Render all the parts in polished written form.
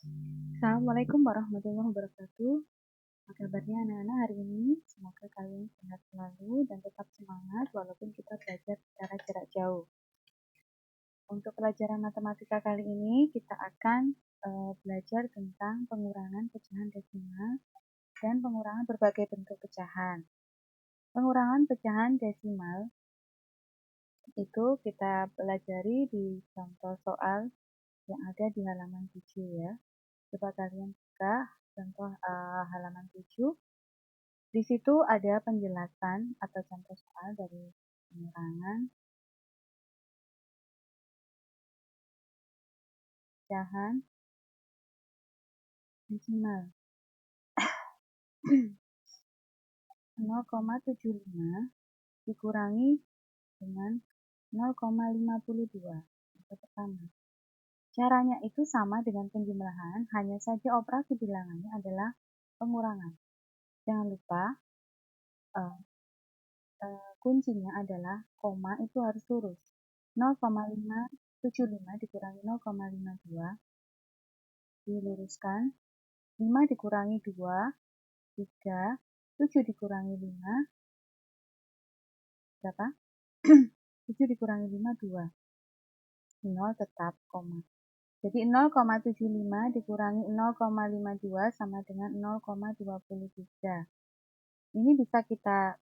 Assalamualaikum warahmatullahi wabarakatuh. Apa kabarnya anak-anak hari ini? Semoga kalian sehat selalu dan tetap semangat walaupun kita belajar secara jarak jauh. Untuk pelajaran matematika kali ini kita akan belajar tentang pengurangan pecahan desimal dan pengurangan berbagai bentuk pecahan. Pengurangan pecahan desimal itu kita pelajari di contoh soal yang ada di halaman 7 ya. Coba kalian buka contoh halaman 7. Di situ ada penjelasan atau contoh soal dari pengurangan pecahan desimal 0,75 dikurangi dengan 0,52. Itu pertama. Caranya itu sama dengan penjumlahan, hanya saja operasi bilangannya adalah pengurangan. Jangan lupa kuncinya adalah koma itu harus lurus. 0,575 dikurangi 0,52 diluruskan. 5 dikurangi 2, 3, 7 dikurangi 5, berapa? 7 dikurangi 5, 2. 0 tetap, koma. Jadi 0,75 dikurangi 0,52 sama dengan 0,23. Ini bisa kita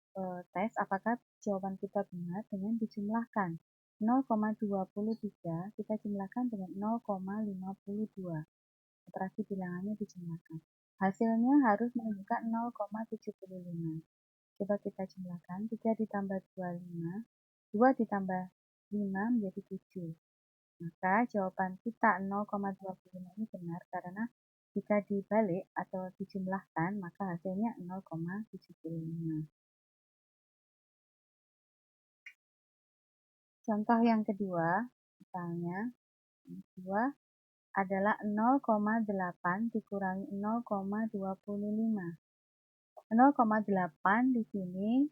tes apakah jawaban kita benar dengan dijumlahkan. 0,23 kita jumlahkan dengan 0,52. Operasi bilangannya dijumlahkan. Hasilnya harus menunjukkan 0,75. Coba kita jumlahkan. 3 ditambah 2, 5. 2 ditambah 5 menjadi 7. Maka jawaban kita 0,25 ini benar karena jika dibalik atau dijumlahkan maka hasilnya 0,75. Contoh yang kedua, misalnya yang kedua adalah 0,8 dikurangi 0,25. 0,8 di sini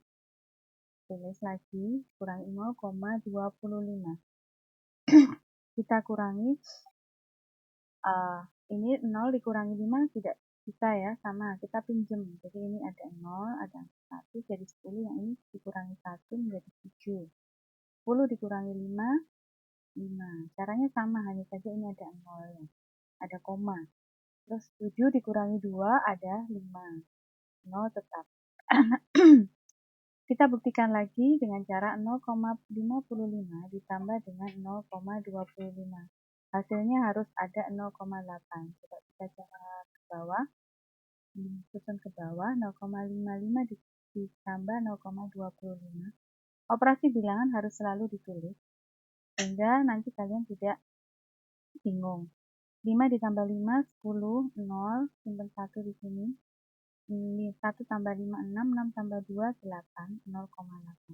tulis lagi kurangi 0,25. Kita kurangi ini 0 dikurangi 5 tidak bisa ya, sama kita pinjem. Jadi ini ada 0, ada 1 jadi 10, yang ini dikurangi 1 menjadi 7. 10 dikurangi 5, 5. Caranya sama, hanya saja ini ada 0 ya. Ada koma. Terus 7 dikurangi 2 ada 5. 0 tetap. Kita buktikan lagi dengan cara 0,55 ditambah dengan 0,25. Hasilnya harus ada 0,8. Coba kita cara ke bawah. Susun ke bawah 0,55 ditambah 0,25. Operasi bilangan harus selalu ditulis sehingga nanti kalian tidak bingung. 5 ditambah 5 10, 0, simpan 1 di sini. 1 tambah 5 6, 6 tambah 2 8, 0,8.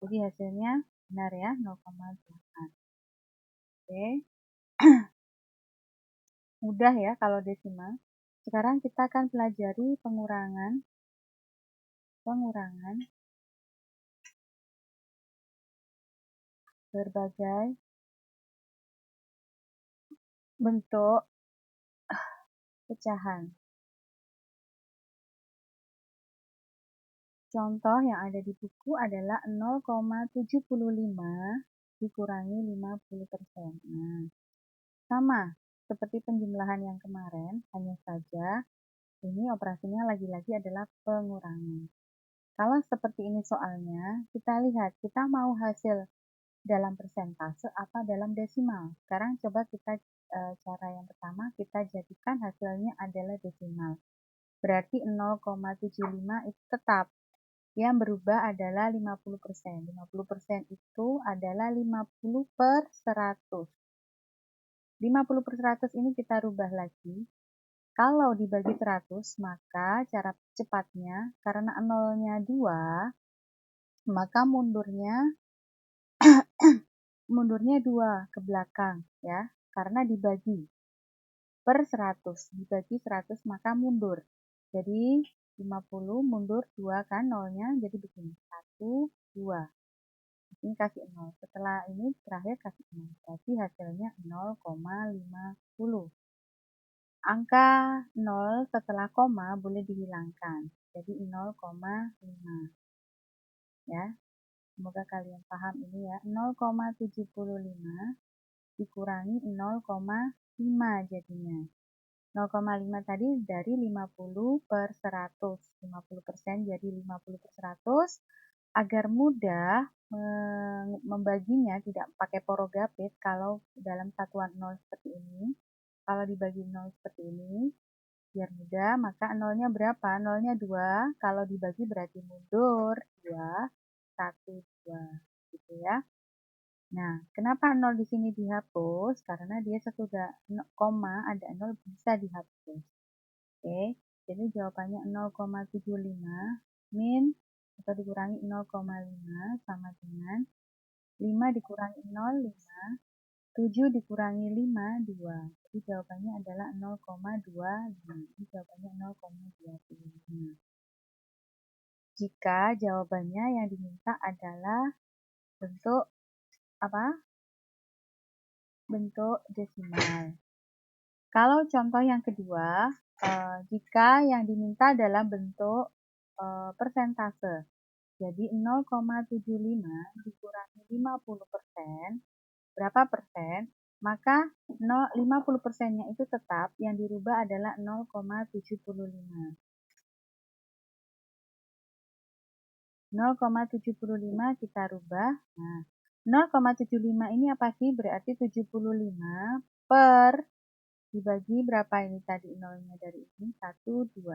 Jadi hasilnya benar ya, 0,8. Oke. Mudah ya kalau desimal. Sekarang kita akan pelajari pengurangan berbagai bentuk pecahan. Contoh yang ada di buku adalah 0,75 dikurangi 50%. Nah, sama seperti penjumlahan yang kemarin, hanya saja ini operasinya lagi-lagi adalah pengurangan. Kalau seperti ini soalnya, kita lihat kita mau hasil dalam persentase apa dalam desimal. Sekarang coba kita cara yang pertama kita jadikan hasilnya adalah desimal. Berarti 0,75 itu tetap. Yang berubah adalah 50%. 50% itu adalah 50 per 100. 50 per 100 ini kita rubah lagi. Kalau dibagi 100, maka cara cepatnya, karena nolnya 2, maka mundurnya 2 ke belakang ya, karena dibagi per 100, dibagi 100 maka mundur. Jadi 50 mundur 2 kan nolnya, jadi begini, 1, 2. Ini kasih 0. Setelah ini terakhir kasih 0. Berarti hasilnya 0,50. Angka 0 setelah koma boleh dihilangkan. Jadi 0,5. Ya. Semoga kalian paham ini ya. 0,75 dikurangi 0,5 jadinya. 0,5 tadi dari 50 per 100. 50% jadi 50 per 100. Agar mudah membaginya tidak pakai porogapit kalau dalam satuan 0 seperti ini. Kalau dibagi 0 seperti ini, biar mudah, maka nolnya berapa? Nolnya 2, kalau dibagi berarti mundur 2, 1, 2, gitu ya. Nah, kenapa 0 di sini dihapus? Karena dia sesudah koma ada 0 bisa dihapus. Oke, jadi jawabannya 0,75 min atau dikurangi 0,5 sama dengan 5 dikurangi 0, 5, 7 dikurangi 5, 2. Jadi jawabannya adalah 0,25. Jadi jawabannya 0,25. Jika jawabannya yang diminta adalah bentuk apa? Bentuk desimal. Kalau contoh yang kedua, jika yang diminta dalam bentuk persentase. Jadi 0,75 dikurangi 50%, berapa persen? Maka 50%-nya itu tetap, yang dirubah adalah 0,75. 0,75 kita rubah. Nah, 0,75 ini apa sih? Berarti 75 per dibagi berapa ini tadi nolnya dari ini? 1, 2.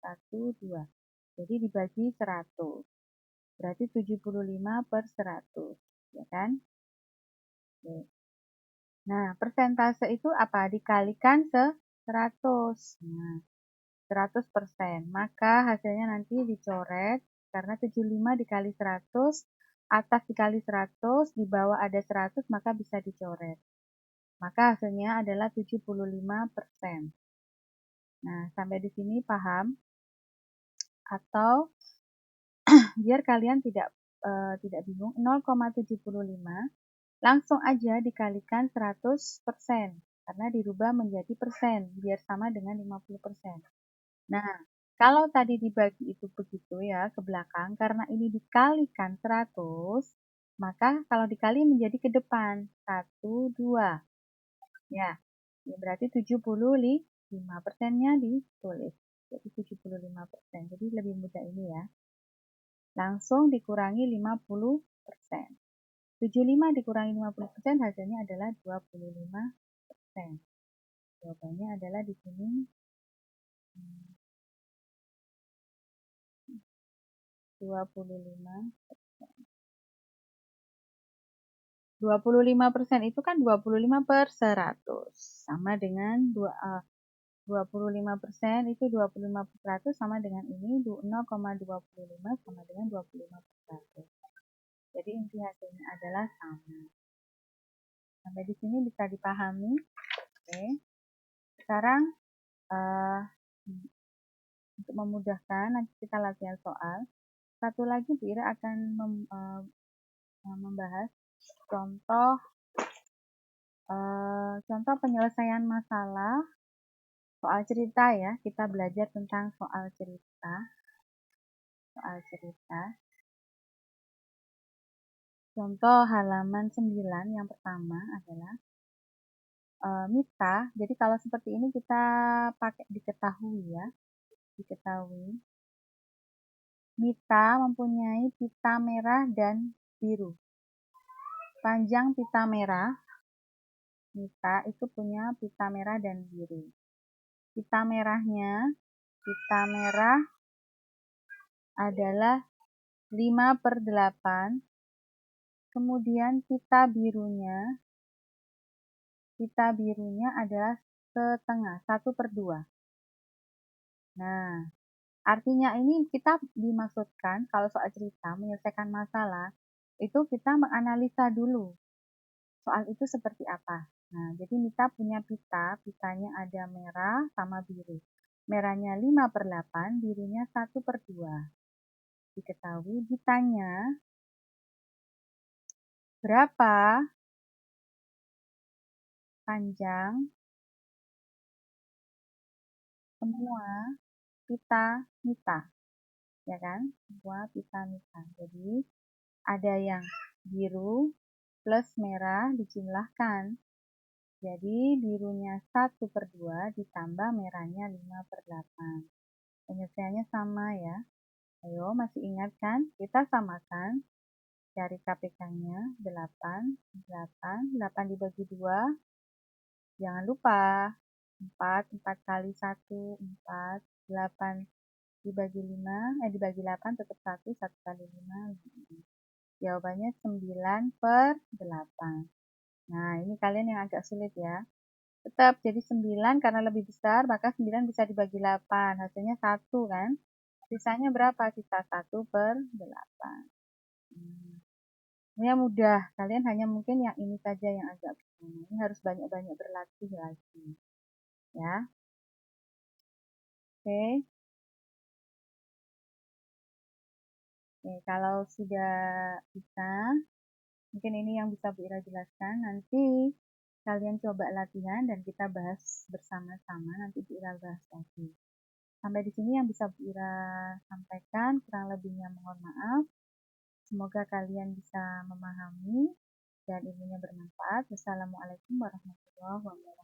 1, 2. Jadi dibagi 100. Berarti 75 per 100. Ya kan? Oke. Nah, persentase itu apa? Dikalikan 100. Nah, 100%. Maka hasilnya nanti dicoret. Karena 75 dikali 100, atas dikali 100, di bawah ada 100, maka bisa dicoret. Maka hasilnya adalah 75%. Nah, sampai di sini paham? Atau biar kalian tidak bingung, 0,75 langsung aja dikalikan 100%, karena dirubah menjadi persen, biar sama dengan 50%. Nah, kalau tadi dibagi itu begitu ya, ke belakang, karena ini dikalikan 100, maka kalau dikali menjadi ke depan, 1, 2. Ya, berarti 75%-nya ditulis. Jadi 75%, jadi lebih mudah ini ya. Langsung dikurangi 50%. 75 dikurangi 50% hasilnya adalah 25%. Jawabannya adalah di sini 25%. 25% itu kan 25 per 100. Sama dengan 25% itu 25 per 100 sama dengan ini 0,25 sama dengan 25 per 100. Jadi inti hasilnya adalah sama. Sampai di sini bisa dipahami. Oke. Sekarang untuk memudahkan nanti kita latihan soal. Satu lagi Bu Ira akan membahas contoh penyelesaian masalah soal cerita ya. Kita belajar tentang soal cerita. Contoh halaman 9 yang pertama adalah Mita. Jadi kalau seperti ini kita pakai diketahui ya. Diketahui. Mita mempunyai pita merah dan biru. Panjang pita merah, Mita itu punya pita merah dan biru. Pita merah adalah 5/8. Kemudian pita birunya adalah setengah, 1/2. Nah, artinya ini kita dimaksudkan kalau soal cerita menyelesaikan masalah, itu kita menganalisa dulu soal itu seperti apa. Nah, jadi Mita punya pitanya ada merah sama biru. Merahnya 5/8, birunya 1/2. Diketahui ditanya berapa panjang semua pita mita, ya kan? Semua pita mita. Jadi ada yang biru plus merah dijumlahkan. Jadi birunya 1/2 ditambah merahnya 5/8. Penyelesaiannya sama ya. Ayo, masih ingat kan? Kita samakan. Cari KPK-nya 8, 8, 8 dibagi 2. Jangan lupa 4 kali 1, 4, 8 dibagi 5, dibagi 8 tetap 1, 1 kali 5, 5. Jawabannya 9/8. Nah, ini kalian yang agak sulit ya. Tetap jadi 9 karena lebih besar, maka 9 bisa dibagi 8. Hasilnya 1 kan? Sisanya berapa? Sisa 1/8. Ini yang mudah. Kalian hanya mungkin yang ini saja yang agak bingung. Ini harus banyak-banyak berlatih lagi. Ya. Oke. Oke, kalau sudah bisa, mungkin ini yang bisa Bu Ira jelaskan. Nanti kalian coba latihan dan kita bahas bersama-sama. Nanti Bu Ira bahas lagi. Sampai di sini yang bisa Bu Ira sampaikan. Kurang lebihnya mohon maaf. Semoga kalian bisa memahami dan ilmunya bermanfaat. Wassalamualaikum warahmatullahi wabarakatuh.